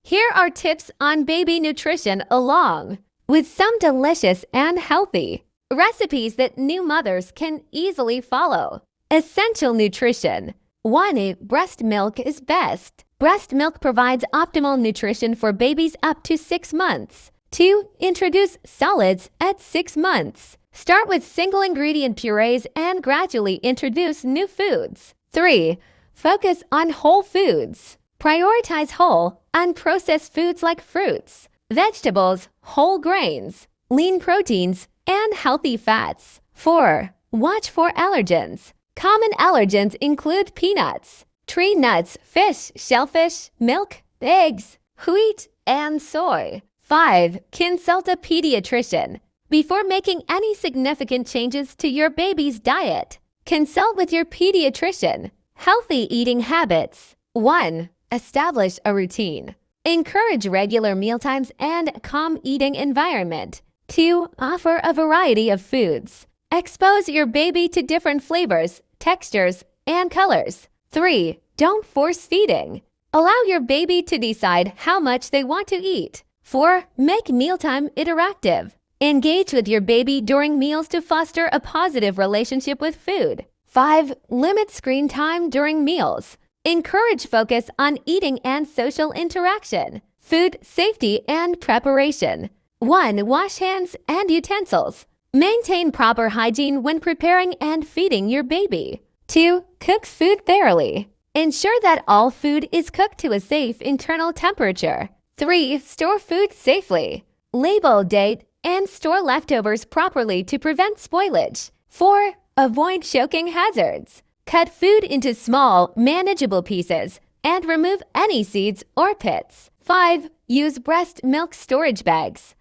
Here are tips on baby nutrition along with some delicious and healthy recipes that new mothers can easily follow. Essential nutrition. 1. Breast milk is best. Breast milk provides optimal nutrition for babies up to 6 months. 2. Introduce solids at 6 months. Start with single-ingredient purees and gradually introduce new foods. 3. Focus on whole foods. Prioritize whole, unprocessed foods like fruits, vegetables, whole grains, lean proteins, and healthy fats. 4. Watch for allergens. Common allergens include peanuts, tree nuts, fish, shellfish, milk, eggs, wheat, and soy. 5. Consult a pediatrician. Before making any significant changes to your baby's diet, consult with your pediatrician. Healthy eating habits. 1. Establish a routine. Encourage regular mealtimes and a calm eating environment. 2. Offer a variety of foods. Expose your baby to different flavors, textures, and colors. 3. Don't force feeding. Allow your baby to decide how much they want to eat. 4. Make mealtime interactive. Engage with your baby during meals to foster a positive relationship with food. 5. Limit screen time during meals. Encourage focus on eating and social interaction. Food safety and preparation. 1. Wash hands and utensils. Maintain proper hygiene when preparing and feeding your baby. 2. Cook food thoroughly. Ensure that all food is cooked to a safe internal temperature. 3. Store food safely. Label date and store leftovers properly to prevent spoilage. 4. Avoid choking hazards. Cut food into small, manageable pieces and remove any seeds or pits. 5. Use breast milk storage bags.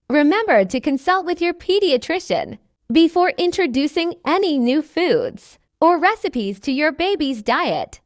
Remember to consult with your pediatrician before introducing any new foods or recipes to your baby's diet.